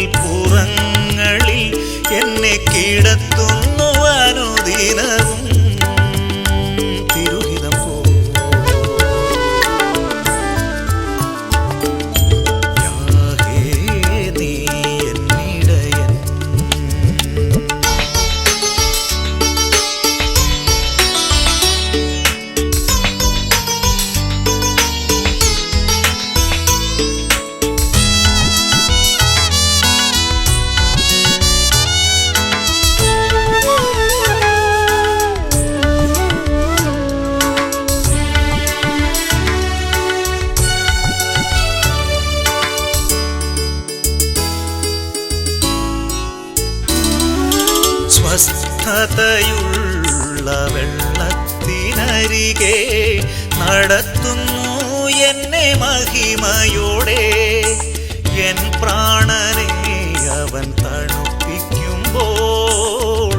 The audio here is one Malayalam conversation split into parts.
പുൽപ്പുറങ്ങളിൽ എന്നെ കിടത്തുന്നു അനുദിനവും തിരുഹിതം പോ. യാഹേ നീ എന്നിടയൻ. സ്വസ്ഥതയുള്ള വെള്ളത്തിനരികെ നടത്തുന്നു എന്നെ മഹിമയോടെ. എൻ പ്രാണനെ അവൻ തണുപ്പിക്കുമ്പോൾ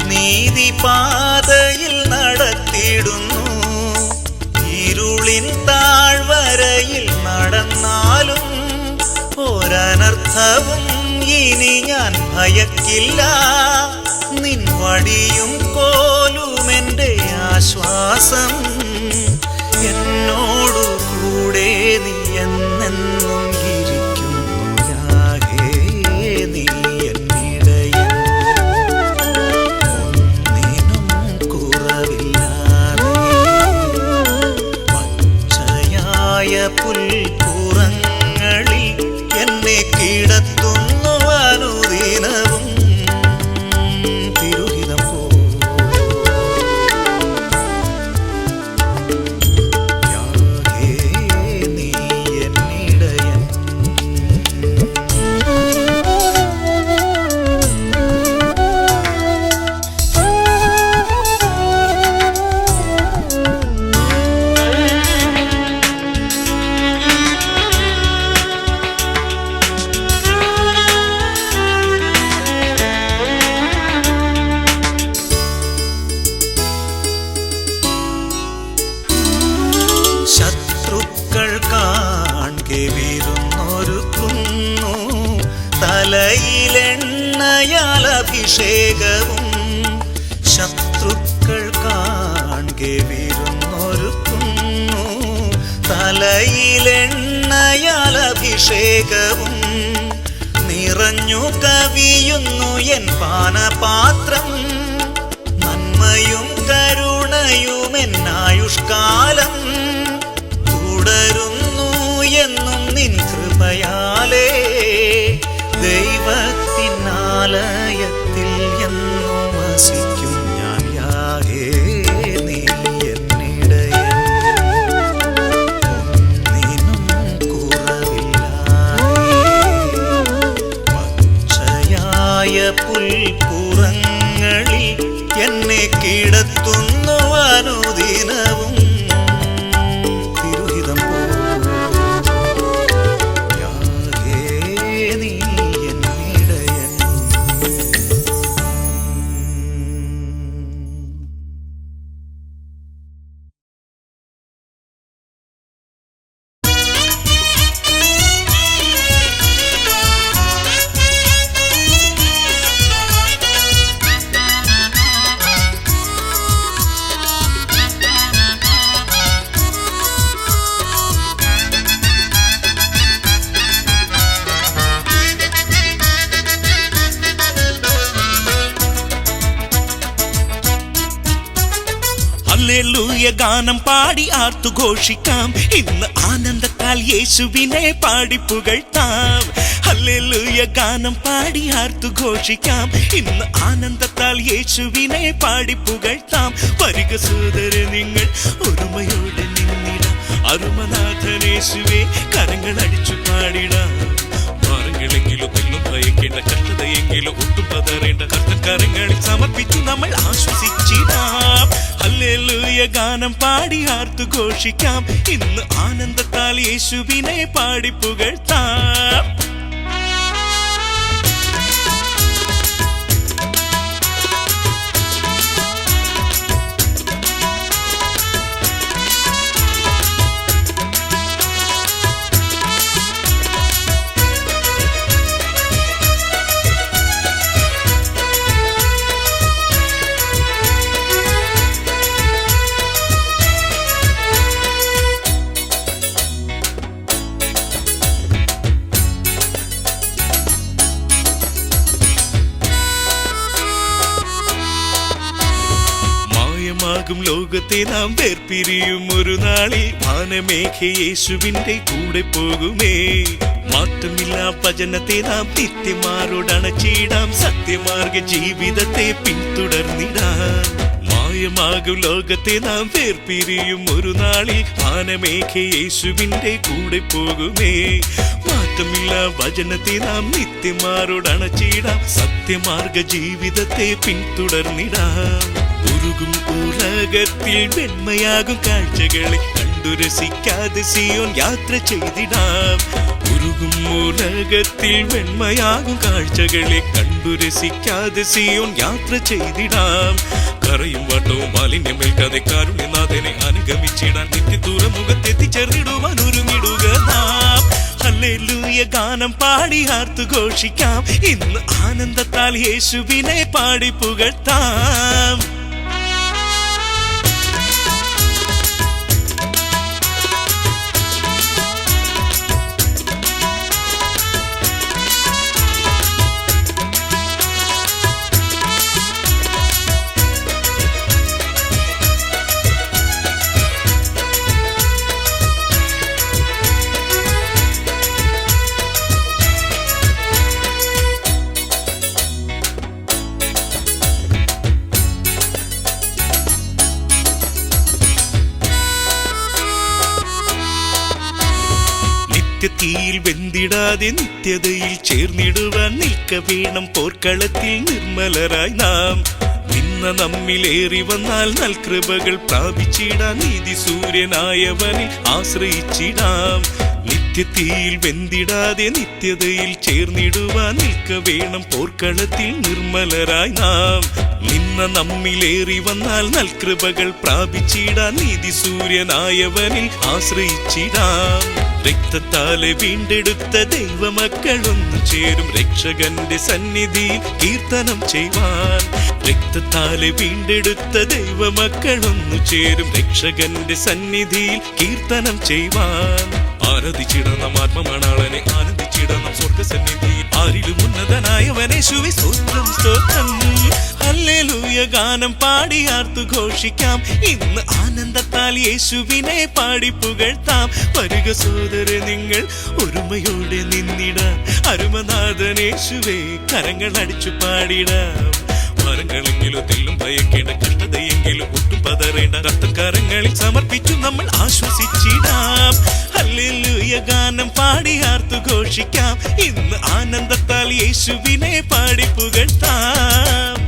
നീതിപാതയിൽ നടത്തിയിടുന്നു. ഇരുളിൻ താഴ്വരയിൽ നടന്നാലും ഒരനർത്ഥവും ഇനി ഞാൻ ഭയക്കില്ല. നിൻ വടിയും കോലും എൻ്റെ ആശ്വാസം. എന്നോടു കൂടെ നീ എന്നെന്നും ഇരിക്കുന്നു. യാഹേ നീ എന്നിടയൻ. ഒന്നിനും കുറവില്ലാതെ പച്ചയായ പുൽപ്പുറങ്ങളിൽ എന്നെ കിടത്തുന്നു അനുദിനവും തിരുഹിതം പോ. യാഹേ നീ എന്നിടയൻ. ശത്രുക്കൾ കാൺകെ വിരുന്നൊരുക്കുന്നു. തലയിലെണ്ണയാൽ അഭിഷേകവും. ശത്രുക്കൾ കാൺകെ വിരുന്നൊരുക്കുന്നു. തലയിലെണ്ണയാൽ അഭിഷേകവും. നിറഞ്ഞു കവിയുന്നു എൻ പാനപാത്രം. നന്മയും കരുണയും എന്നായുഷ്കാലം തുടരുന്നു എന്നും നിൻ കൃപയാലേ. ദൈവത്തിനാലയത്തിൽ എന്നും വസിക്കും ഞാൻ. യാഹേ നീ എന്നിടയൻ. ഒന്നിനും കുറവില്ലാതെ പച്ചയായ പുൽപ്പുറങ്ങളിൽ എന്നെ കിടത്തുന്നു അനുദിനവും തിരുഹിതം പോ. യാഹേ നീ എന്നിടയൻ. ഹല്ലേലൂയ ഗാനം പാടി ആർത്തുഘോഷിക്കാം. ഇന്ന് ആനന്ദത്താൽ യേശുവിനെ പാടി പുകഴ്ത്താം. ഹല്ലേലൂയ ഗാനം പാടി ആർത്തുഘോഷിക്കാം. ഇന്ന് ആനന്ദത്താൽ യേശുവിനെ പാടി പുകഴ്ത്താം. വരിക സോദരേ നിങ്ങൾ ഒരുമയോടെ നിന്നിടാം. അരുമനാഥനേശുവേ കരങ്ങൾ അടിച്ചു പാടിടാം. ഭാരങ്ങളെങ്കിലും ഒന്നും ഭയക്കേണ്ട, കഷ്ടതയെങ്കിലും ഒട്ടും പതറേണ്ട. കർത്തക്കരങ്ങളിൽ സമർപ്പിച്ചു നമ്മൾ ആശ്വസിച്ചിടാം. ഹല്ലേലൂയ ഗാനം പാടി ആർത്തുഘോഷിക്കാം. ഇന്ന് ആനന്ദത്താൽ യേശുവിനെ പാടി പുകഴ്ത്താം. മയമാകും ലോകത്തെ നാം വേർപിരിയും ഒരു നാളിൽ വാനമേഘ യേശുവിന്റെ കൂടെ പോകുമേ. മാറ്റമില്ല വചനത്തെ നാം നിത്യമാരോടണച്ചിടാം, സത്യമാർഗ ജീവിതത്തെ പിന്തുടർന്നിടാം. മായമാകും ലോകത്തെ നാം വേർപിരിയും ഒരു നാളിൽ വാനമേഘ യേശുവിന്റെ കൂടെ പോകുമേ. മാറ്റമില്ല വചനത്തെ നാം നിത്യമാരോടണച്ചിടാം, സത്യമാർഗ ജീവിതത്തെ പിന്തുടർന്നിടാം. ഉരുകും ഉലകത്തിൽ വെണ്മയാകും കാഴ്ചകളെ കണ്ടുരസിക്കാതെ സിയോൻ യാത്ര ചെയ്തിടാം. ഉരുകും ഉലകത്തിൽ വെണ്മയാകും കാഴ്ചകളെ കണ്ടുരസിക്കാതെ സിയോൻ യാത്ര ചെയ്തിടാം. കറയും വട്ടവും മാലിന്യമേൽക്കാതെ കാരുണ്യനാഥനെ അനുഗമിച്ചിടാൻ നിത്യദൂരമുഖത്തെത്തിച്ചേർന്നിടുവാൻ ഒരുങ്ങിടുക നാം. ഹല്ലേലൂയ ഗാനം പാടി ആർത്തു ഘോഷിക്കാം, ഇന്ന് ആനന്ദത്താൽ യേശുവിനെ പാടി പുകഴ്ത്താം. നിത്യതീയിൽ വെന്തിടാതെ നിത്യതയിൽ ചേർന്നിടുവാൻ നിൽക്ക വേണം പോർക്കളത്തിൽ നിർമ്മലരായി നാം. നിന്ന നമ്മിലേറി വന്നാൽ നൽകൃപകൾ പ്രാപിച്ചിടാൻ നീതി സൂര്യനായവനിൽ ആശ്രയിച്ചിടാം. നിത്യതീയിൽ വെന്തിടാതെ നിത്യതയിൽ ചേർന്നിടുവാൻ നിൽക്ക വേണം പോർക്കളത്തിൽ നിർമ്മലരായി നാം. നിന്ന നമ്മിലേറി വന്നാൽ നൽകൃപകൾ പ്രാപിച്ചിടാൻ നീതി സൂര്യനായവനിൽ ആശ്രയിച്ചിടാം. രക്തത്താലെ വീണ്ടെടുത്ത ദൈവമക്കൾ ഒന്നു ചേരും രക്ഷകന്റെ സന്നിധിയിൽ കീർത്തനം ചെയ്യുവാൻ. രക്തത്താലെ വീണ്ടെടുത്ത ദൈവമക്കൾ ഒന്നു ചേരും രക്ഷകന്റെ സന്നിധിയിൽ കീർത്തനം ചെയ്യുവാൻ. ആരാധിച്ചിടണം ആത്മമണാളനെ, ആനന്ദിച്ചിടണം സ്വർഗസന്നിധിയിൽ. ആരിലും ഉന്നതനായവനേശുവേ സ്തോത്രം സ്തോത്രം. ഹല്ലേലൂയ ഗാനം പാടി ആർത്തു ഘോഷിക്കാം, ഇന്ന് ആനന്ദത്താൽ യേശുവിനെ പാടി പുകഴ്ത്താം. വരുക സോദര നിങ്ങൾ ഒരുമയോടെ നിന്നിടാം, അരുമനാഥനേശുവേ കരങ്ങൾ അടിച്ചു പാടിടാം. ഭാരങ്ങളെങ്കിലും തെല്ലും ഭയക്കേണ്ട, കഷ്ടതയെങ്കിലും ഒട്ടും പതറേണ്ട, രക്തം കരങ്ങളിൽ സമർപ്പിച്ചു നമ്മൾ ആശ്വസിച്ചിടാം. ഹല്ലേലൂയ ഗാനം പാടി ആർത്തു ഘോഷിക്കാം, ഇന്ന് ആനന്ദത്താൽ യേശുവിനെ പാടി പുകഴ്ത്താം.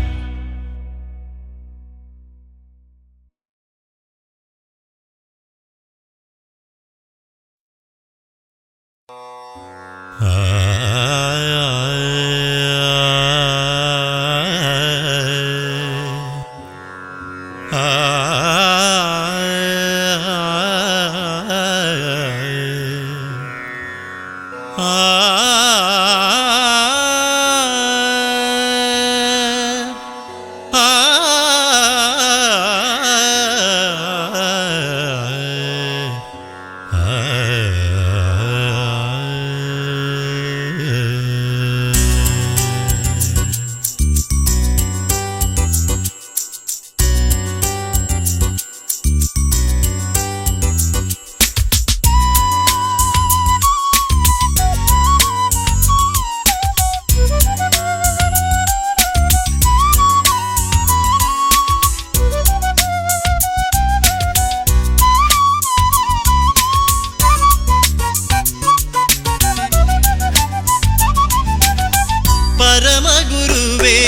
പരമഗുരുവേ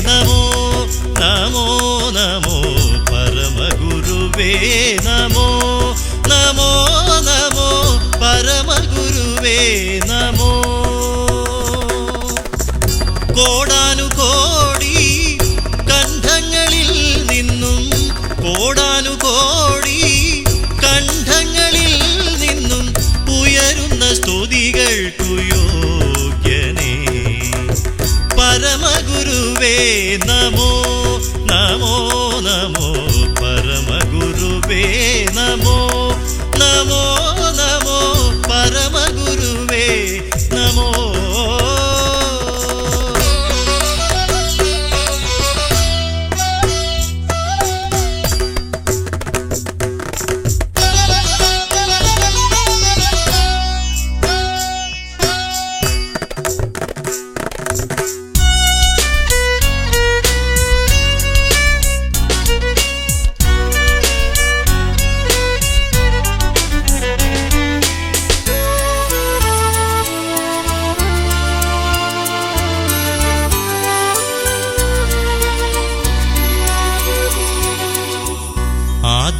നമോ നമോ നമോ, പരമഗുരുവേ നമോ നമോ നമോ, പരമഗുരുവേ നമോ. കോടാനുകോടി കണ്ഠങ്ങളിൽ നിന്നും, കോടാനുകോടി കണ്ഠങ്ങളിൽ നിന്നും ഉയരുന്ന സ്തുതികൾക്കു യോഗ്യനേ. പരമഗുരുവേ നമോ നമോ നമോ, പരമഗുരുവേ നമോ നമോ നമോ, പരമഗുരുവേ നമോ.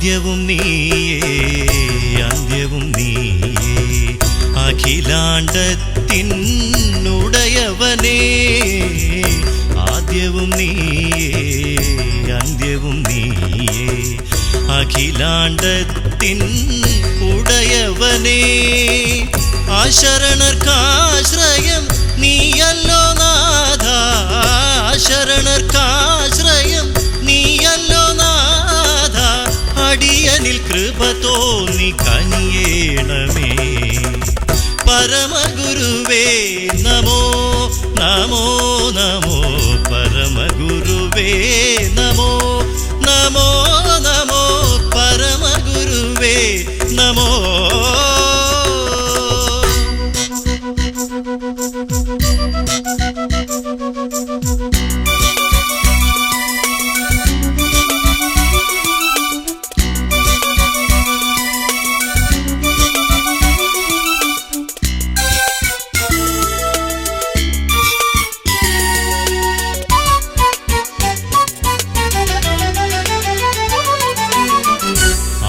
ആദ്യവും നീയേ അന്ത്യവും നീയേ അഖിലാണ്ടത്തിനുടയവനേ ആദ്യവും നീയേ അന്ത്യവും നീയേ അഖിലാണ്ടത്തിൻ ഉടയവനേ ആശരണർക്കാശ്രയം നീയല്ലോ നാഥ ആശരണർക്കാശ്രയം നീയല്ലോ നാഥ അടിയനിൽ കൃപ തോന്നി കനിയേണമേ പരമഗുരുവേ നമോ നമോ നമോ പരമഗുരുവേ നമോ നമോ നമോ പരമഗുരുവേ നമോ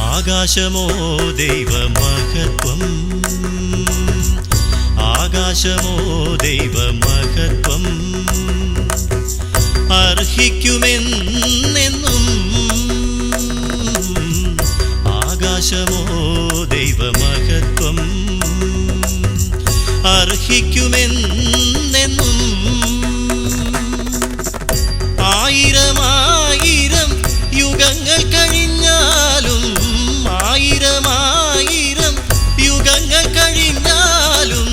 ആകാശമോ ദൈവമഹത്വം ആകാശമോ ദൈവമഹത്വം അർഹിക്കുമെന്നെന്നും ആകാശമോ ദൈവമഹത്വം അർഹിക്കുമെന്നെന്നും ആയിരമായിരം യുഗങ്ങൾ കഴിഞ്ഞാലും ആയിരമായിരം യുഗങ്ങൾ കഴിഞ്ഞാലും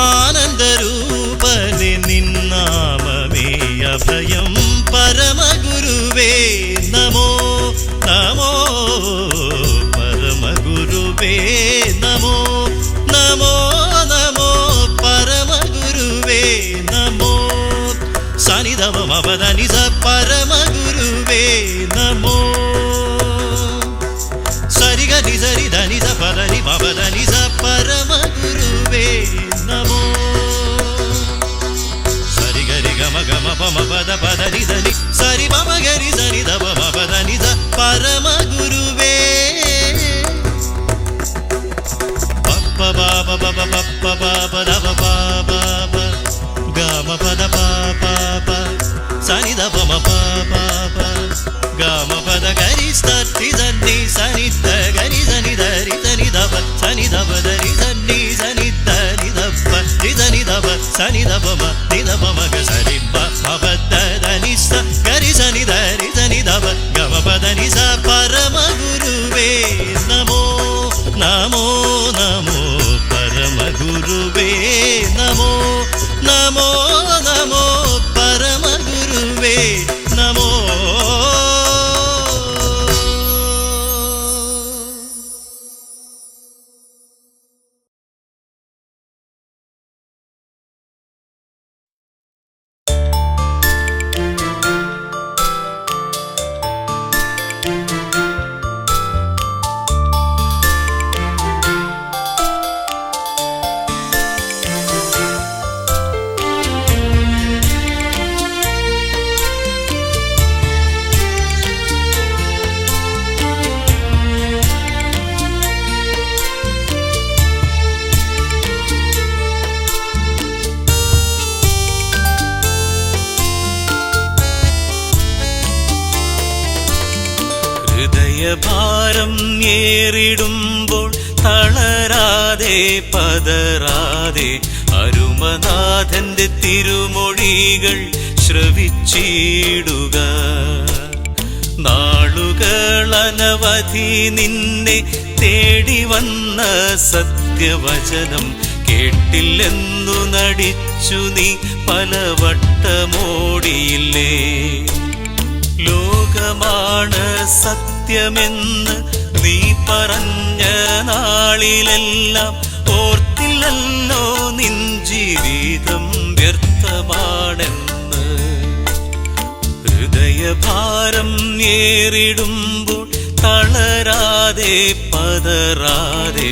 ആനന്ദരൂപനെ നിന്നാമമേ അഭയം പരമഗുരുവേ നമോ നമോ പരമഗുരുവേ നമോ നമോ നമോ പരമഗുരുവേ നമോ സനിധവമപദനിധ പരമഗുരുവേ നമോ സരിഗനി സരി ധനിധ പദനി മപദനിധ പരമഗുരുവേ നമോ സരിഗരി ഗമ ഗമ പമ പദ പദനി ധനി സരി മമ ഗരി സനി ധ പമ പദനിധ പരമഗുരുവേ പപ്പ ബാബ ബബ പപ്പ ബാബ ധവ ബാബ ഗമ പദ പാപ സനി ധ പമ പാപ ഗമ പദ ഗരി സതി ധനി സനി ധ ഗരി സനി ധരി സനി ധവ സനി ധവ ധരി സനി സനി ധനി ധവ രി സനി ധവ സനി ധവ മ നി ധവ മ ഗ സരി മ ഭവ ധ ധനി സ ഗരി സനി ധരി സനി ധവ ഗമ പദ നി സ പരമഗുരുവേ നമോ നമോ നമോ പരമഗുരുവേ നമോ നമോ നമോ പരമഗുരുവേ നമോ ഭാരം ഏറിടുമ്പോൾ തളരാതെ പതറാതെ അരുമനാഥന്റെ തിരുമൊഴികൾ ശ്രവിച്ചിടുക. നാളുകൾ അനവധി നിന്നെ തേടി വന്ന സത്യവചനം കേട്ടില്ലെന്നു നടിച്ചു നീ പലവട്ടമോടിയില്ലേ? ലോകമാണ് സത്യമെന്ന് നീ പറഞ്ഞ നാളിലെല്ലാം ഓർത്തില്ലല്ലോ നിൻ ജീവിതം വ്യർത്ഥമാണെന്ന്. ഹൃദയഭാരം ഏറിടുമ്പോൾ തളരാതെ പതറാതെ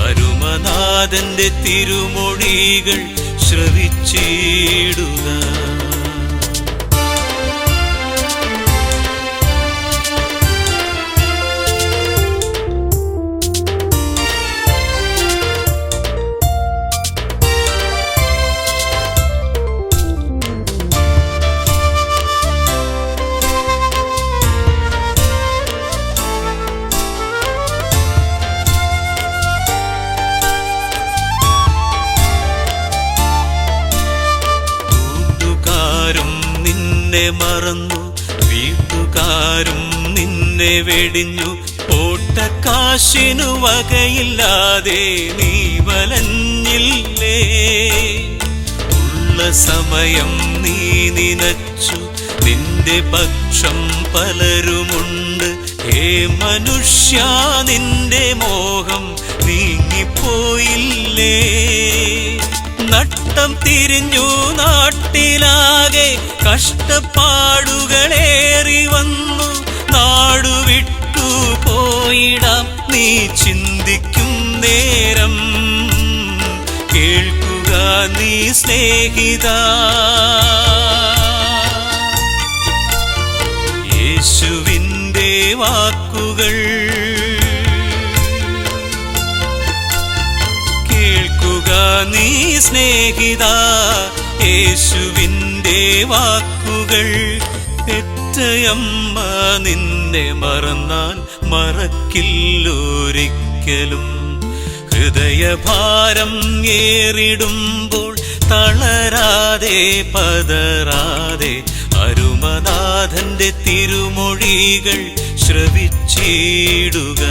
അരുമനാഥന്റെ തിരുമൊഴികൾ ശ്രവിച്ചിടുക. നിന്നെ മറന്നു, വീട്ടുകാരും നിന്നെ വെടിഞ്ഞു. ഓട്ടക്കാശിനു വകയില്ലാതെ നീ വലഞ്ഞില്ലേ. ഉള്ള സമയം നീ നിനച്ചു, നിന്റെ പക്ഷം പലരുമുണ്ട്. ഹേ മനുഷ്യ, നിന്റെ മോഹം നീങ്ങിപ്പോയില്ലേ. നട്ടം തിരിഞ്ഞു നാട്ടിലാകെ കഷ്ടപ്പാടുകളേറി വന്നു. നാടുവിട്ടു പോയിടാം നീ ചിന്തിക്കും നേരം. കേൾക്കുക നീ സ്നേഹിതാ, യേശുവിൻ്റെ വാക്കുകൾ. കേൾക്കുക നീ സ്നേഹിതാ, യേശുവിൻ്റെ വാക്കുകൾ. പെറ്റയമ്മ നിന്നെ മറന്നാൽ മറക്കില്ലൊരിക്കലും. ഹൃദയഭാരം ഏറിടുമ്പോൾ തളരാതെ പതറാതെ അരുമനാഥന്റെ തിരുമൊഴികൾ ശ്രവിച്ചിടുക.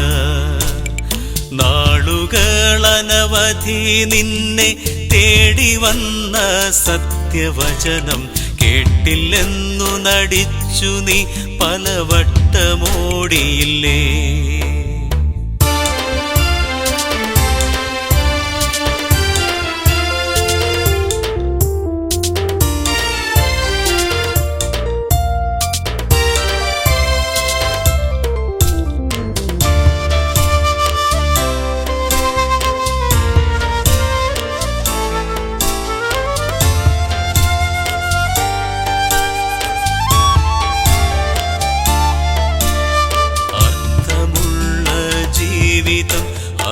നാളുകളനവധി നിന്നെ തേടി വന്ന സത്യവചനം കേട്ടില്ലെന്നു നടിച്ചു നീ പലവട്ടമോടിയില്ലേ.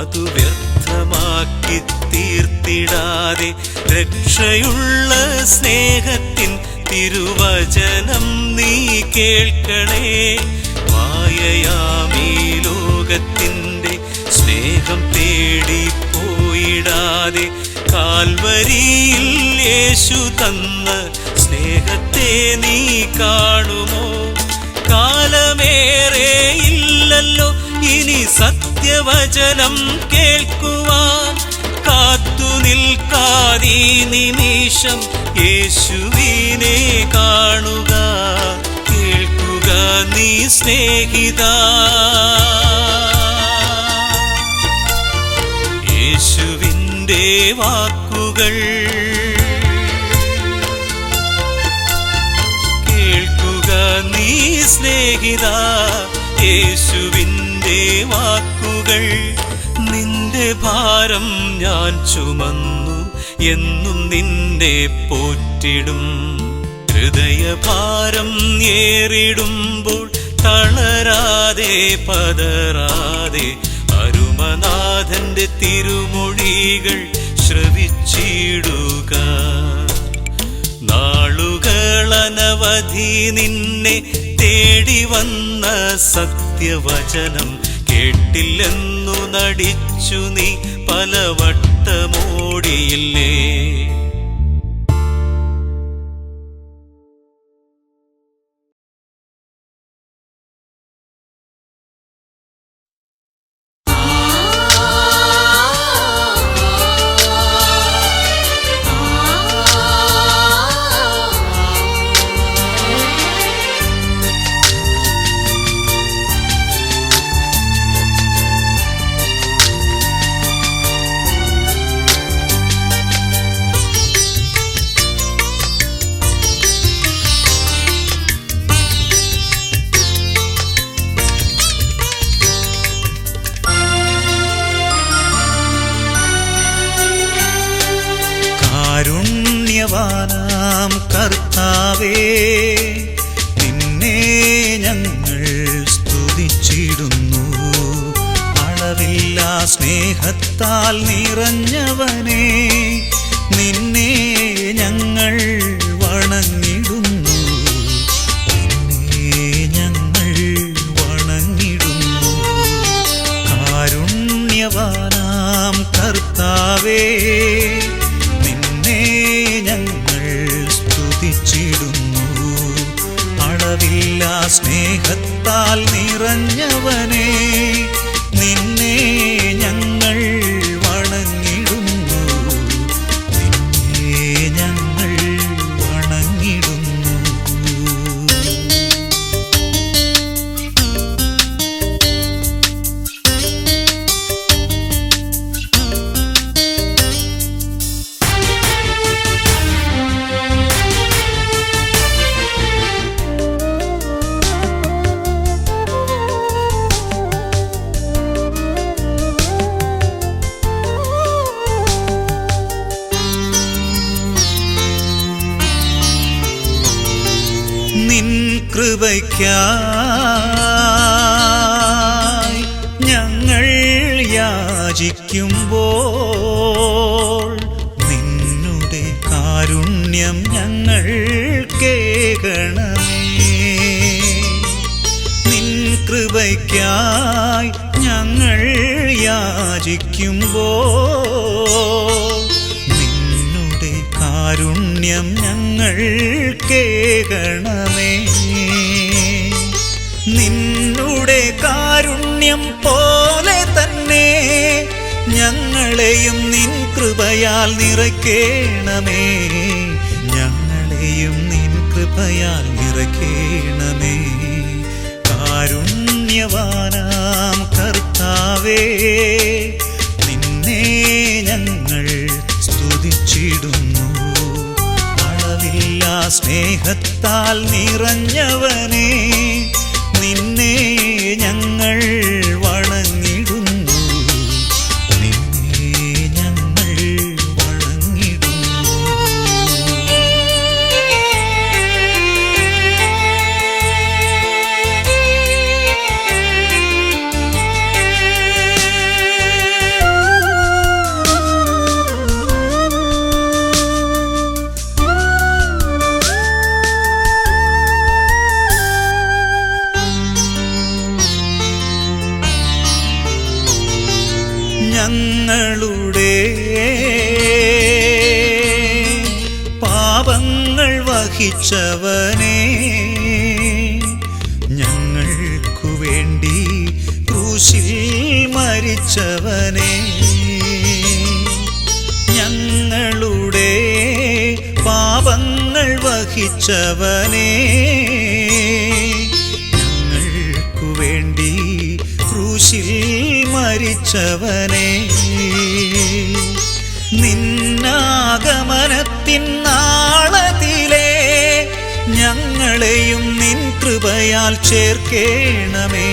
അതു വ്യർത്ഥമാക്കി തീർത്തിടാതെ രക്ഷയുള്ള സ്നേഹത്തിൻ തിരുവചനം നീ കേൾക്കണേ. മായയാമീ ലോകത്തിൻ്റെ സ്നേഹം തേടി പോയിടാതെ കാൽവരിയിൽ യേശു തന്ന സ്നേഹത്തെ നീ കാണുമോ? കാലമേറെ ഇല്ലല്ലോ ഇനി സത്യവചനം കേൾക്കുവാൻ. കാത്തു നിൽക്കാതീ നിമിഷം യേശുവിനെ കാണുക. കേൾക്കുക നീ സ്നേഹിതാ, യേശുവിൻ്റെ വാക്കുകൾ. കേൾക്കുക നീ സ്നേഹിതാ, യേശുവിൻ്റെ വാക്കുകൾ. നിന്റെ ഭാരം ഞാൻ ചുമന്നു, എന്നും നിന്നെ പോറ്റിടും. ഹൃദയഭാരം ഏറിടുമ്പോൾ തളരാതെ പതറാതെ അരുമനാഥന്റെ തിരുമൊഴികൾ ശ്രവിച്ചിടുക. നാളുകളനവധി നിന്നെ തേടി വന്ന സത്യവചനം കേട്ടില്ലെന്നു നടിച്ചു നീ പലവട്ടമോടിയില്ലേ. കാരുണ്യവാനാം കർത്താവേ, നിന്നെ ഞങ്ങൾ സ്തുതിച്ചിടുന്നു. അളവില്ലാ സ്നേഹത്താൽ നിറഞ്ഞവനേ, നിന്നെ ഞങ്ങൾ വണങ്ങിടുന്നു. നിന്നെ ഞങ്ങൾ വണങ്ങിടുന്നു. കാരുണ്യവാനാം കർത്താവേ, ഞങ്ങൾ സ്തുതിച്ചിടുന്നു. അളവില്ലാ സ്നേഹത്താൽ നിറഞ്ഞവനേ, നിന്നെ ഞങ്ങൾ വണങ്ങിടുന്നു, നിന്നെ ഞങ്ങൾ വണങ്ങിടുന്നു. നിൻ കൃപയ്ക്കായി ഞങ്ങൾ യാചിക്കുമ്പോൾ നിന്നുടെ കാരുണ്യം ഞങ്ങൾ കേൾക്കണമേ. നിൻ കൃപയ്ക്കായി ഞങ്ങൾ യാചിക്കുമ്പോൾ നിന്നുടെ കാരുണ്യം ഞങ്ങൾ കേൾക്കണമേ. നിന്നുടെ കാരുണ്യം പോലെ തന്നെ ഞങ്ങളെയും നിൻ കൃപയാൽ നിറയ്ക്കണമേ, ഞങ്ങളെയും നിൻ കൃപയാൽ നിറയ്ക്കണമേ. കാരുണ്യവാനാം കർത്താവേ, നിന്നെ ഞങ്ങൾ സ്തുതിച്ചിടുന്നു. അളവില്ലാ സ്നേഹത്താൽ നിറഞ്ഞവനേ, നിന്നെ ഞങ്ങൾ വണങ്ങിടുന്നു, നിന്നെ ഞങ്ങൾ വണങ്ങിടുന്നു. ഞങ്ങളുടെ പാപങ്ങൾ വഹിച്ചവനേ, ഞങ്ങൾക്കു വേണ്ടി ക്രൂശിൽ മരിച്ചവനേ. ഞങ്ങളുടെ പാപങ്ങൾ വഹിച്ചവനേ, ഞങ്ങൾക്കു വേണ്ടി ക്രൂശിൽ മരിച്ചവനേ. നിന്നാഗമനത്തിൻ നാളത്തിലെ ഞങ്ങളെയും നിൻ കൃപയാൽ ചേർക്കേണമേ,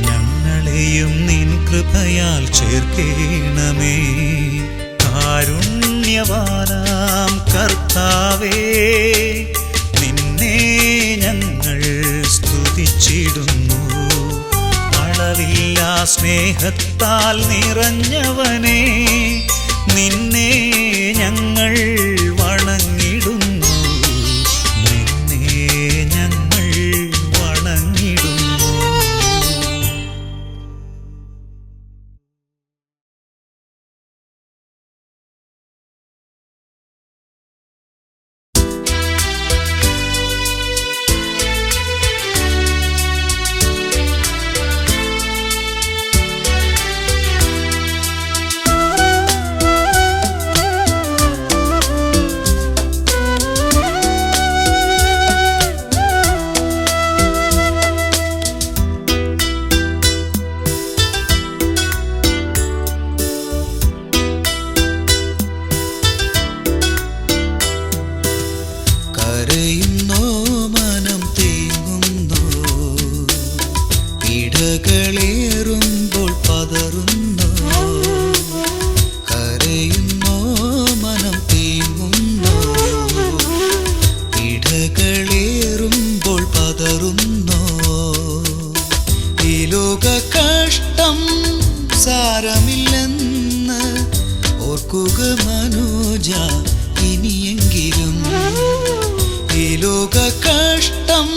ഞങ്ങളെയും നിൻ കൃപയാൽ ചേർക്കേണമേ. കാരുണ്യവാനാം കർത്താവേ, നിന്നെ ഞങ്ങൾ സ്തുതിച്ചിടുന്നു. അളവില്ലാ സ്നേഹത്താൽ നിറഞ്ഞവനേ, നിന്നെ ഞങ്ങൾ വണങ്ങിടുന്നു, നിന്നെ ഞങ്ങൾ വണങ്ങിടുന്നു. ഇടകളേറുമ്പോൾ പതറുന്നു, കരയുന്നോ മനം തേങ്ങുന്നു. ഇടകളേറുമ്പോൾ പതറുന്നു, ഈ ലോക കഷ്ടം സാരമില്ലെന്ന് ഓർക്കുക മനോജ ഇനിയെങ്കിലും. ഈ ലോക കഷ്ടം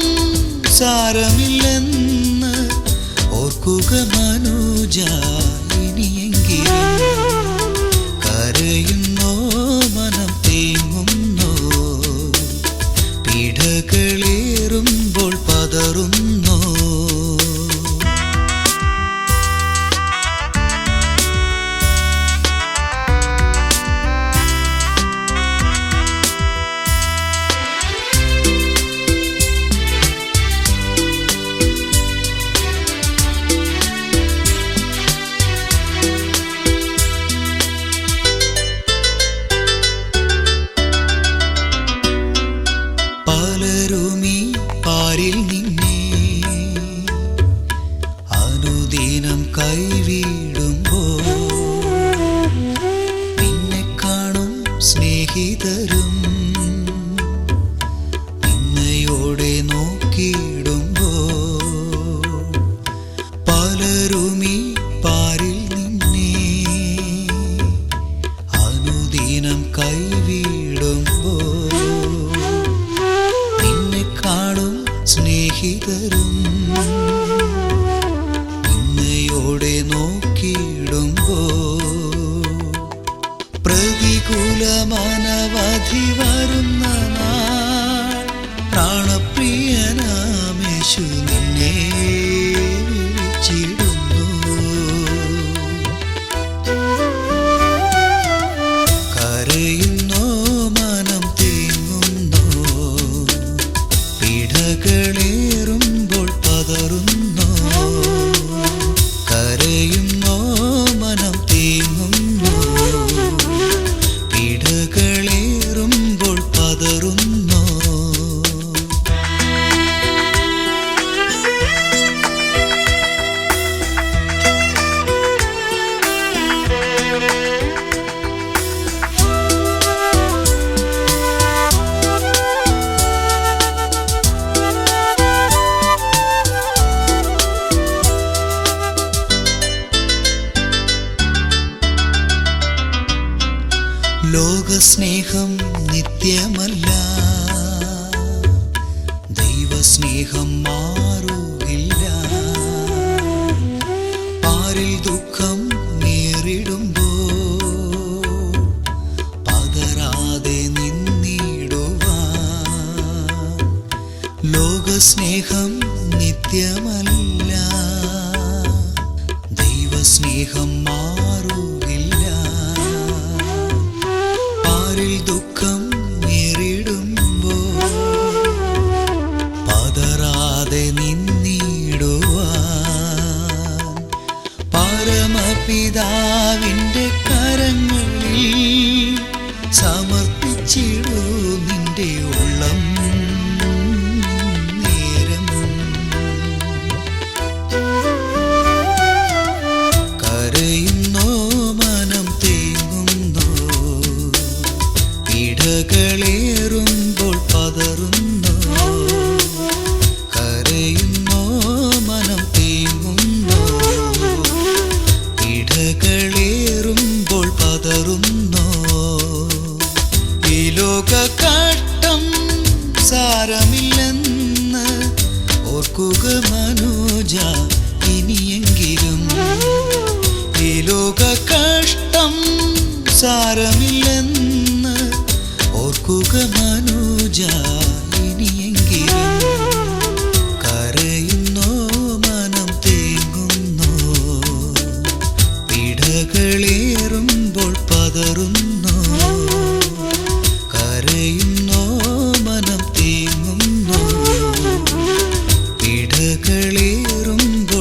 സാരമില്ലെന്ന് ഓർക്കുക മനോജ ഇനിയെങ്കിലും. കരയുന്നോ മനം തേങ്ങുന്നോ, പീഡകളേ പിടകളേറുമ്പോൾ പതറുന്നോ? പലരുമീ പാരിൽ നിന്നെ അനുദിനം കൈവിടുമ്പോൾ നിന്നെ കാണും സ്നേഹിതരും നിന്നയോടെ നോക്കിയിടുമ്പോൾ പലരുമീ പാരിൽ നിന്നെ അനുദിനം കൈവിടുമ്പോൾ സ്നേഹിതരും നിന്നയോടെ നോക്കിയിടുമ്പോ പ്രതികൂലമാനവധി വരുന്ന നാൾ പ്രാണപ്രിയനാമേശു നിന്നെ വിളിച്ചിടുന്നു. കരയുന്നോ മനം തേങ്ങുന്നോ? പിടകളേറുമ്പോൾ പതറുന്നോ? കരയുന്നോ മനം തേങ്ങുന്നോ? പിടകളേറുമ്പോൾ പതറുന്നോ? ലോകസ്നേഹം നിത്യമല്ല, ദൈവസ്നേഹം മാറുകില്ല. പാരിൽ ദുഃഖം നേരിടുമ്പോൾ പതരാതെ നിന്നിടുവാൻ. ലോകസ്നേഹം നിത്യമല്ല, ദൈവസ്നേഹം മാറുകില്ല. ദുഃഖം നേരിടുമ്പോൾ പതറാതെ നിന്നിടുവാൻ പരമപിതാവിൻ്റെ കരങ്ങളിൽ സമർപ്പിച്ചിടൂ നിന്റെ ഉള്ളം നേരം. കരയുന്നോ മനം തേങ്ങുന്നോ? പിടകളേറുമ്പോൾ പതറുന്നോ? കരയുന്നോ മനം തേങ്ങുന്നോ? പിടകളേറുമ്പോൾ പതറുന്നോ? ഈ ലോക കഷ്ടം സാരമില്ലെന്ന് ഓർക്കുക മനോജ ഇനിയെങ്കിലും. ഈ ലോക കഷ്ടം സാരമില്ലെന്ന് ഓർക്കുക മനോജ ഇനിയെങ്കിലും. കരയുന്നോ മനം തേങ്ങുന്നോ? പിടകളേറുമ്പോൾ പതറുന്നോ? കരയുന്നോ മനം തേങ്ങുന്നോ? പിടകളേറുമ്പോൾ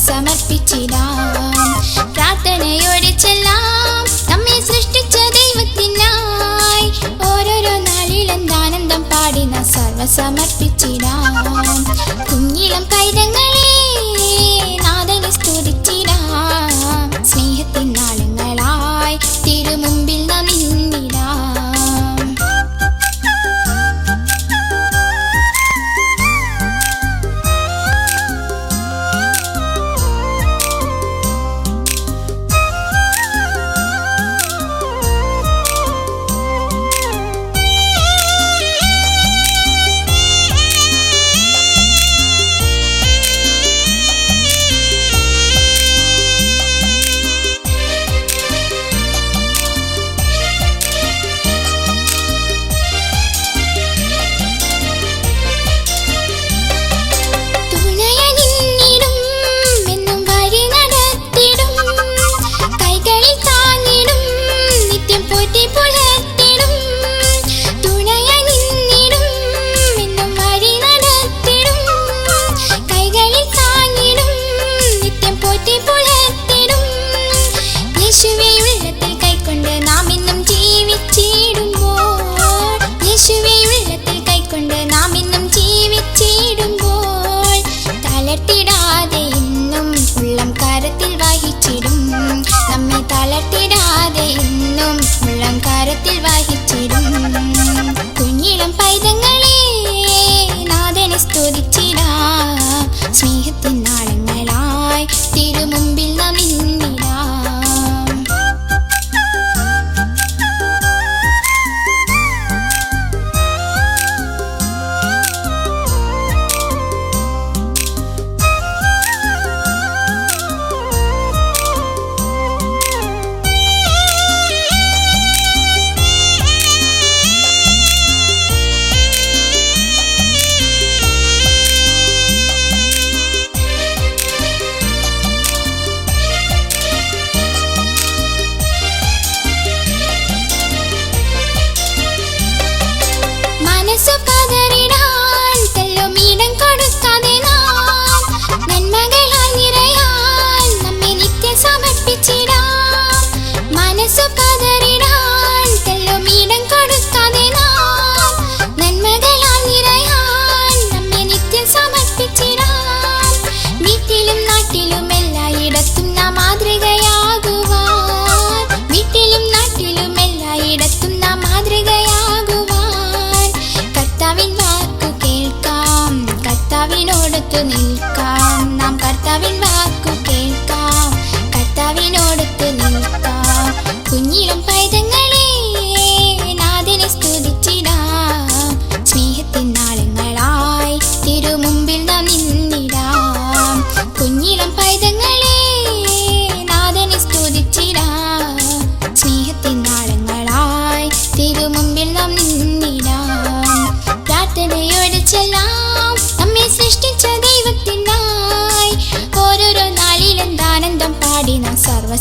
സമർപ്പിച്ചിടാം. പ്രാർത്ഥനയോടെ ചെല്ലാം നമ്മെ സൃഷ്ടിച്ച ദൈവത്തിനായി. ഓരോരോ നാളിലെന്താനന്ദം പാടി നാം സർവ്വസമർപ്പിച്ചിടാം. കുഞ്ഞിളം പൈതങ്ങളെ നാഥനെ സ്തുതിച്ചിടാം. സ്നേഹത്തിൻ നാളുകളായി തിരുമുമ്പിൽ നാം നിന്നിടാം.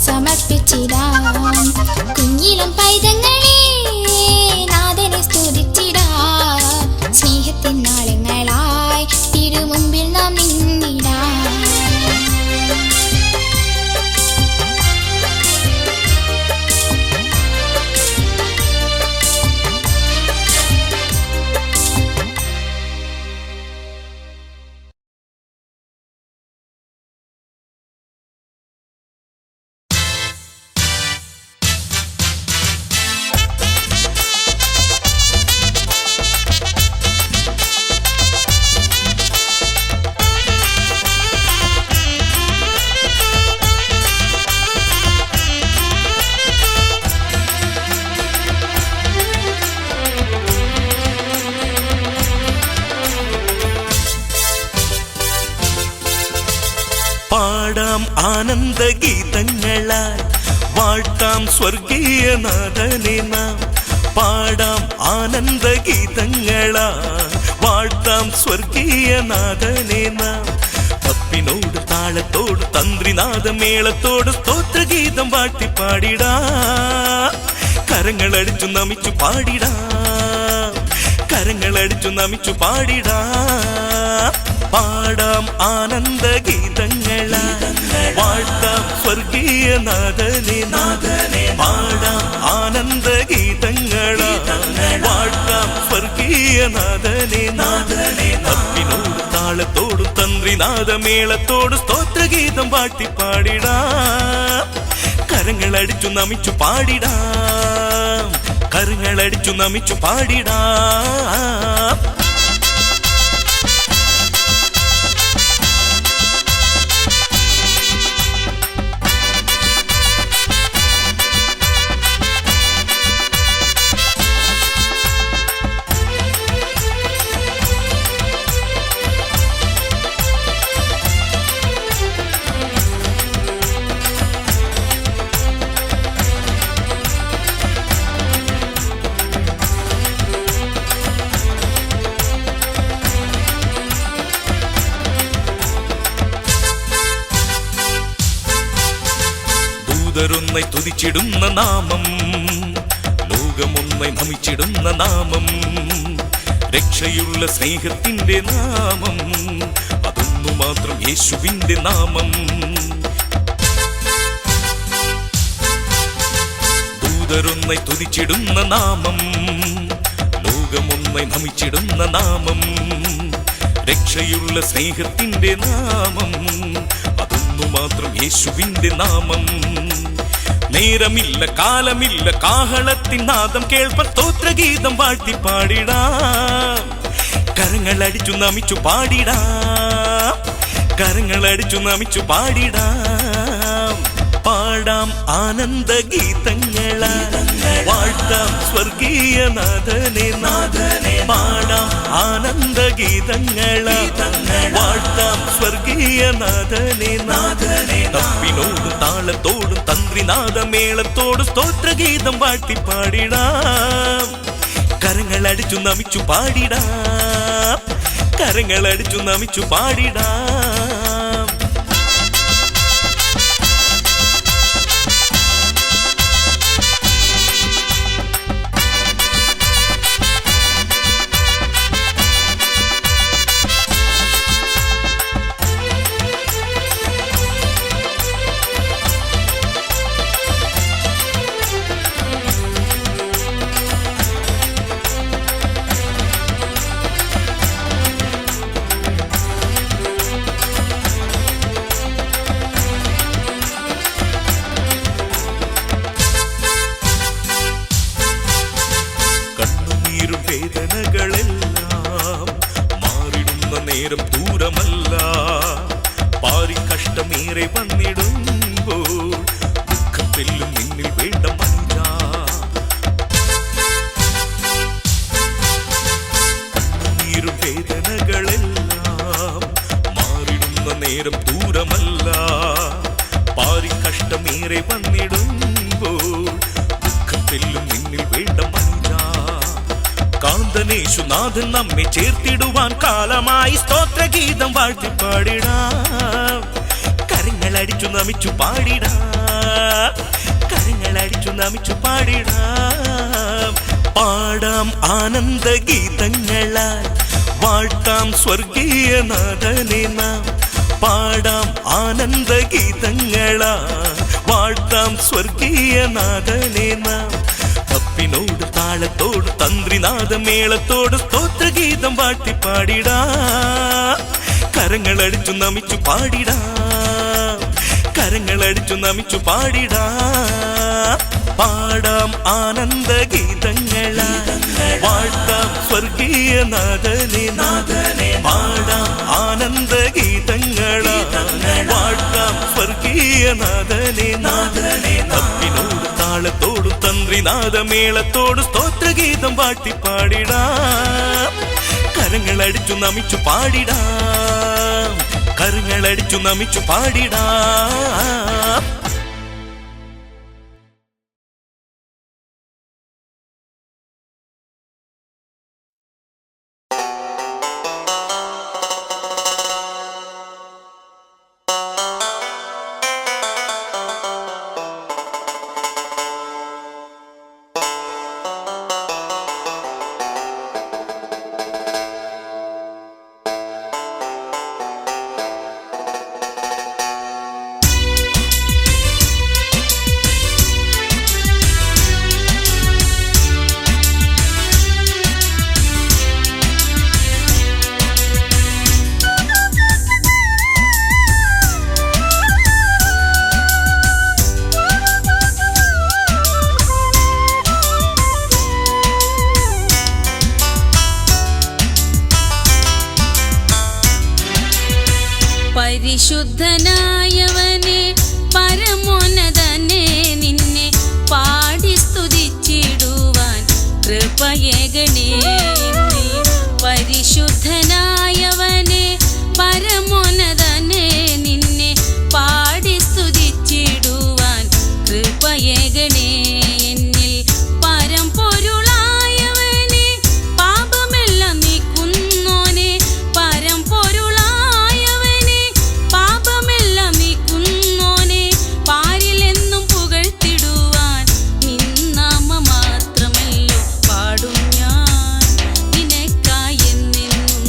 സമർപ്പിച്ചിടാം. കുഞ്ഞിളം പൈതങ്ങളെ നാഥനെ സ്തുതിച്ചിടാം. സ്നേഹത്തിൻ നാളങ്ങളായി തിരുമുമ്പിൽ നാം നിന്നിടാം. പാടാം ആനന്ദഗീതങ്ങളാൽ വാഴ്ത്താം സ്വർഗീയനാഥനെ നാം. പാടാം ആനന്ദഗീതങ്ങളാൽ വാഴ്ത്താം സ്വർഗീയനാഥനെ നാം. തപ്പിനോട് താളത്തോട് തന്ത്രിനാഥമേളത്തോട് സ്തോത്രഗീതം വാട്ടിപ്പാടിടാം. കരങ്ങളടിച്ചു നമിച്ചു പാടിടാം. കരങ്ങളടിച്ചു നമിച്ചു പാടിടാം. പാടാം ആനന്ദഗീതങ്ങളാൽ വാഴ്ത്താം സ്വർഗീയനാഥനെ നാഥനെ. പാടാം ആനന്ദഗീതങ്ങളാൽ വാഴ്ത്താം സ്വർഗീയനാഥനെ നാഥനെ. തപ്പിനോട് താളത്തോടും തന്ത്രിനാഥമേളത്തോട് സ്തോത്രഗീതം വാട്ടിപ്പാടിടാം. കരങ്ങളടിച്ചു നമിച്ചു പാടിടാം. കരങ്ങളടിച്ചു നമിച്ചു പാടിടാം. ദൂതരൊന്നായി തുതിച്ചിടുന്ന നാമം, ലോകമൊന്നായി നമിച്ചിടുന്ന നാമം, രക്ഷയുള്ള സ്നേഹത്തിന്റെ നാമം, അതൊന്നു മാത്രം യേശുവിന്റെ നാമം. ദൂതരൊന്നായി തുതിച്ചിടുന്ന നാമം, ലോകമൊന്നായി നമിച്ചിടുന്ന നാമം, രക്ഷയുള്ള സ്നേഹത്തിന്റെ നാമം, അതൊന്നു മാത്രം യേശുവിന്റെ നാമം. നേരമില്ല കാലമില്ല കാഹളത്തിൻ നാദം കേൾപ്പൻ സ്തോത്രഗീതം വാഴ്ത്തിപ്പാടിടാം. കരങ്ങളടിച്ചു നമിച്ചു പാടിടാം. കരങ്ങളടിച്ചു നമിച്ചു പാടിടാം. പാടാം ആനന്ദഗീതങ്ങളാൽ വാഴ്ത്താം സ്വർഗീയനാഥനെ നാഥനെ. പാടാം ആനന്ദഗീതങ്ങളാൽ വാഴ്ത്താം സ്വർഗീയനാഥനെ നാഥനെ. തപ്പിനോടും താളത്തോടും തന്ത്രിനാഥമേളത്തോടും സ്തോത്രഗീതം വാഴ്ത്തിപ്പാടിടാം. കരങ്ങളടിച്ചു നമിച്ചു പാടിടാം. കരങ്ങളടിച്ചു നമിച്ചു പാടിടാം. വേദനകളെല്ലാം മാറിടുന്ന നേരം ദൂരമല്ല. പാരി കഷ്ടമേറെ വന്നിടുമ്പോൾ ദുഃഖത്തെല്ലും നിന്നിൽ വേണ്ട മഞ്ഞ. കണ്ണുനീരും വേദനകളെല്ലാം മാറിടുന്ന നേരം ദൂരമല്ല. പാരി കഷ്ടമേറെ വന്നിടുമ്പോൾ ദുഃഖത്തെല്ലും നിന്നിൽ വേണ്ട മഞ്ഞ. കാന്തനേശുനാഥൻ നമ്മെ ചേർത്തിടുവാൻ കാലമായി സ്തോത്രഗീതം വാഴ്ത്തിപ്പാടിടാം. കരങ്ങളടിച്ചു നമിച്ചു പാടിടാം. കരങ്ങളടിച്ചു നമിച്ചു പാടിടാം പാടാം ആനന്ദ ഗീതങ്ങളാൽ വാഴ്ത്താം സ്വർഗീയ നാഥനെ നാം പാടാം ആനന്ദ ഗീതങ്ങളാൽ വാഴ്ത്താം സ്വർഗീയ നാഥനെ നാം തപ്പിനോട് താളത്തോട് തന്ത്രിനാഥമേളത്തോട് സ്തോത്രഗീതം വാഴ്ത്തി പാടിടാം കരങ്ങളടിച്ചു നമിച്ചു പാടിടാം കരങ്ങളടിച്ചു നമിച്ചു പാടിടാം പാടാം ആനന്ദ ഗീതങ്ങളാ വാഴ്ത്താം സ്വർഗീയ നാഥനെ പാടാം ആനന്ദ ഗീതങ്ങളാ വാഴ്ത്താം സ്വർഗീയ നാഥനെ തപ്പിനോട് താളത്തോടും തന്ത്രിനാഥമേളത്തോട് സ്തോത്രഗീതം വാഴ്ത്തി പാടിടാം കരങ്ങളടിച്ചു നമിച്ചു പാടിടാം കരങ്ങളടിച്ചു നമിച്ചു പാടിടാം പരിശുദ്ധനായവനെ പരമോന്നതനെ നിന്നെ പാടി സ്തുതിച്ചിടുവാൻ കൃപയേകണേ പരിശുദ്ധനായവനെ പരമോന്നതനെ നിന്നെ പാടി സ്തുതിച്ചിടുവാൻ കൃപയേകണേ എന്നിൽ പരമ്പൊരുളായവനെ പാപമെല്ലാം നീക്കുന്നോനെ പരമ്പൊരുളായവനെ പാപമെല്ലാം നീക്കുന്നോനെ പാരിലെന്നും പുകഴ്ത്തിടുവാൻ നിന്നാമ മാത്രമല്ലോ പാടും ഞാൻ നിനക്കായി എന്നെന്നും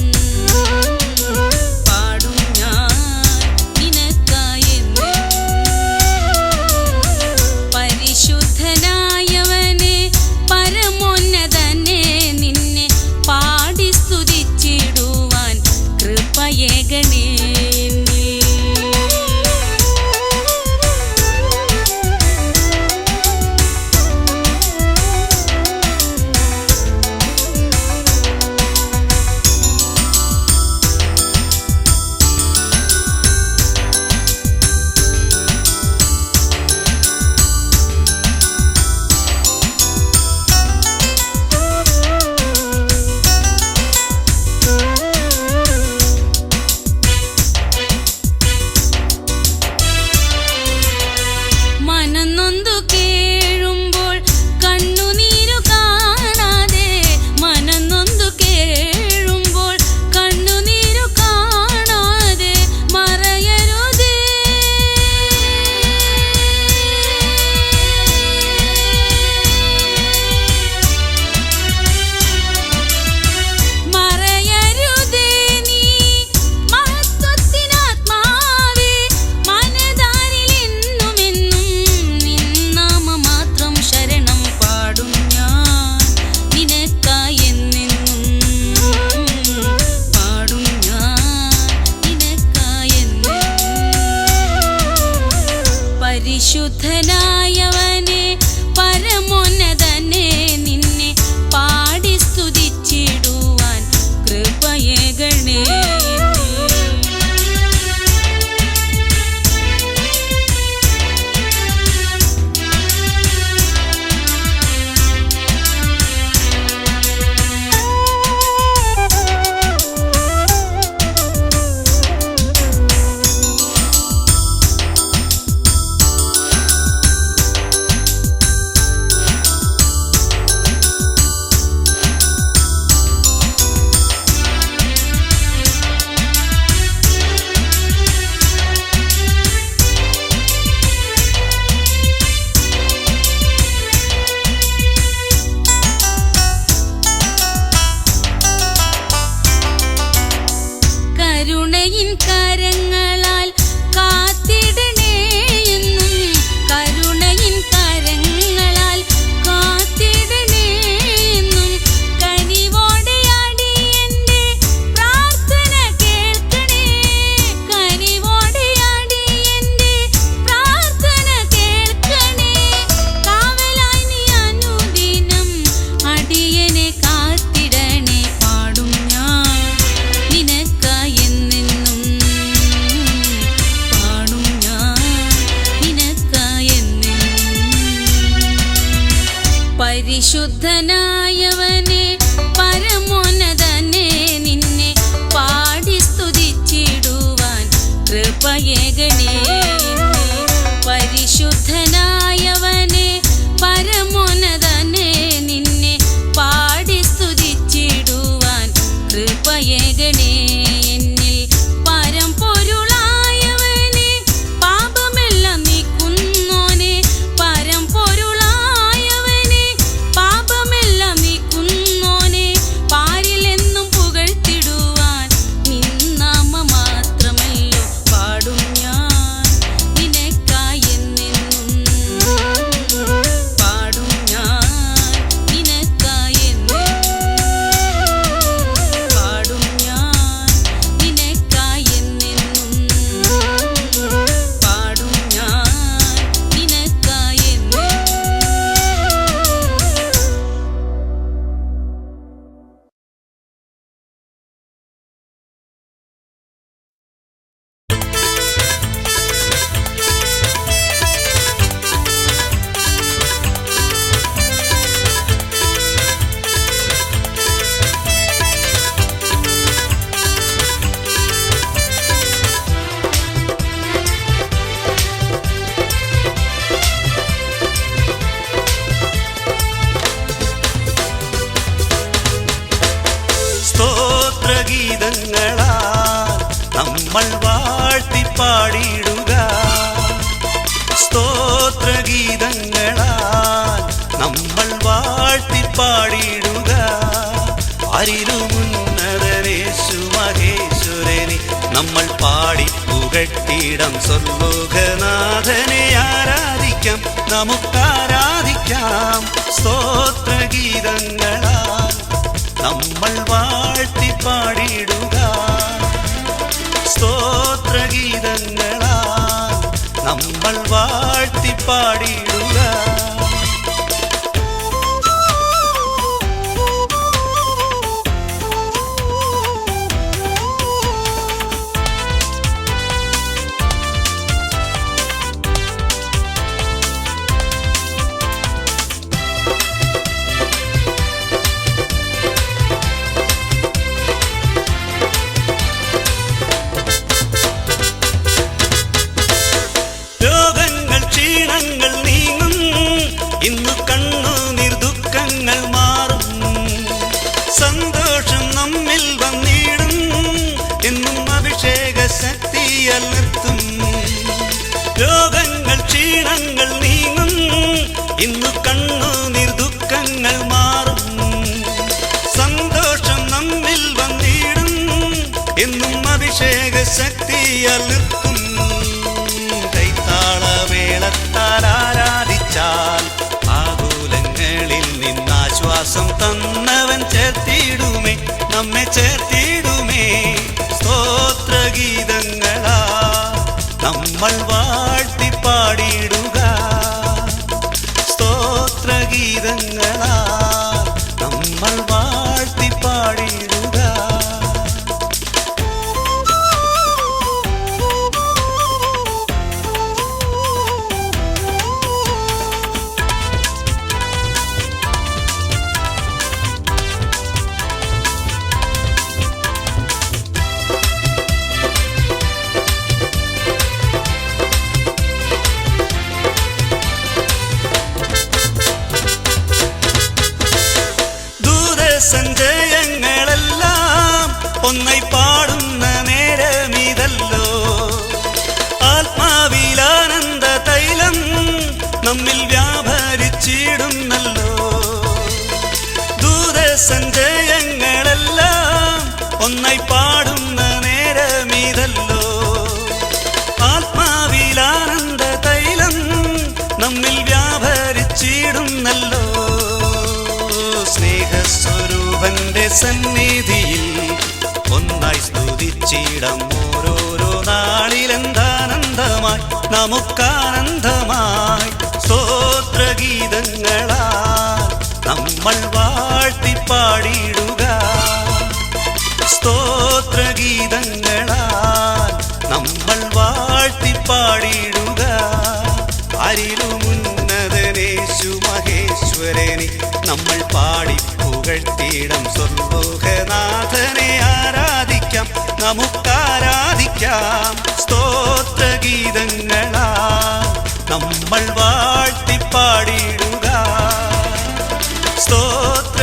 കരുണയിൻ കരങ്ങളാൽ കാത്തിടണേ എന്നും കരുണയിൻ കരങ്ങളാൽ കാത്തിടണേ എന്നും കനിവോടെ അടിയന്റെ പ്രാർത്ഥന കേൾക്കണേ കനിവോടെ അടിയന്റെ പ്രാർത്ഥന കേൾക്കണേ കാവലായി നീ അനുദിനം അടിയനെ കാത്തിടണേ പാടും ഞാൻ നിനക്കായി എന്നെന്നും പാടും ഞാൻ നിനക്കായി എന്നെന്നും പരിശുദ്ധനായവനെ പരമോന്നതനെ നിന്നെ പാടി സ്തുതിച്ചിടുവാൻ കൃപയേകണേ പരിശുദ്ധനായവനെ പരമോന്നതനെ നിന്നെ പാടി സ്തുതിച്ചിടുവാൻ കൃപയേകണേ എന്നിൽ പരംപൊരുളായവനെ പാപമെല്ലാം നീക്കുന്നോനെ പരംപൊരുളായവനെ പാപമെല്ലാം നീക്കുന്നോനെ പാരിലെന്നും പുകഴ്ത്തിടുവാൻ നിന്നാമ മാത്രമല്ലോ പാടും ഞാൻ നിനക്കായി എന്നെന്നും പാടും ഞാൻ നിനക്കായി എന്നെന്നും പാടും ഞാൻ നിനക്കായി എന്നെന്നും പാടും ഞാൻ നിനക്കായി എന്നെന്നും സ്തോത്രഗീതങ്ങളാൽ നമ്മൾ വാഴ്ത്തി പാടിയിടുക സ്തോത്രഗീതങ്ങളാൽ നമ്മൾ വാഴ്ത്തി പാടിയിടുക അരിലുമുന്നതനേശു മഹേശ്വരനെ നമ്മൾ പാടി പുകഴ്ത്തിയിടം സ്വർലോകനാഥനെ ആരാധിക്കാം നമുക്കാരാധിക്കാം സ്തോത്രഗീതങ്ങളാൽ നമ്മൾ വാഴ്ത്തി പാടിയിടുക സ്തോത്രഗീതങ്ങളാൽ നമ്മൾ വാഴ്ത്തി പാടിയിടുക രോഗങ്ങൾ ക്ഷീണങ്ങൾ നീങ്ങും ഇന്നു കണ്ണുനീർ ദുഃഖങ്ങൾ മാറും സന്തോഷം നമ്മിൽ വന്നിടും എന്നും അഭിഷേക ശക്തിയാൽ നിർത്തും രോഗങ്ങൾ ക്ഷീണങ്ങൾ നീങ്ങും ഇന്നു കണ്ണുനീർ ദുഃഖങ്ങൾ മാറും സന്തോഷം നമ്മിൽ വന്നിടും എന്നും അഭിഷേക ശക്തിയാൽ നിർത്തും കൈത്താളമേളത്താൽ ആരാധിച്ചാൽ ആകുലങ്ങളിൽ നിന്നാശ്വാസം തന്നവൻ ചേർത്തിടുമേ നമ്മെ ചേർത്തിടുമേ സ്തോത്രഗീതങ്ങളാ നമ്മൾ വാഴ്ത്തി പാടിയിടുക സ്തോത്രഗീതങ്ങളാ നമ്മൾ വാഴ്ത്തി പാടിയിടുക സഞ്ജയങ്ങളെല്ലാം ഒന്നായി പാടുന്ന നേരമിതല്ലോ ആത്മാവിലാനന്ദ തൈലം നമ്മിൽ വ്യാപരിച്ചിടുന്നല്ലോ ദൂരസഞ്ജയങ്ങളെല്ലാം ഒന്നായി പാടുന്ന നേരമിതല്ലോ സന്നിധിയിൽ ഒന്നായി സ്തുതിച്ചിടം ഓരോരോ നാളിലെന്താനന്ദമായി നമുക്കാനന്ദമായി സ്തോത്രഗീതങ്ങളാ നമ്മൾ വാഴ്ത്തിപ്പാടിയിടുക സ്തോത്രഗീതങ്ങളാൽ നമ്മൾ വാഴ്ത്തിപ്പാടിയിടുക അരിലുമുന്നതനേശു മഹേശ്വരനെ നമ്മൾ പാടി പുകഴ്ത്തിയിടം സ്വർലോകനാഥനെ ആരാധിക്കാം നമുക്കാരാധിക്കാം സ്തോത്രഗീതങ്ങളാൽ നമ്മൾ വാഴ്ത്തിപ്പാടിയിടുക സ്തോത്ര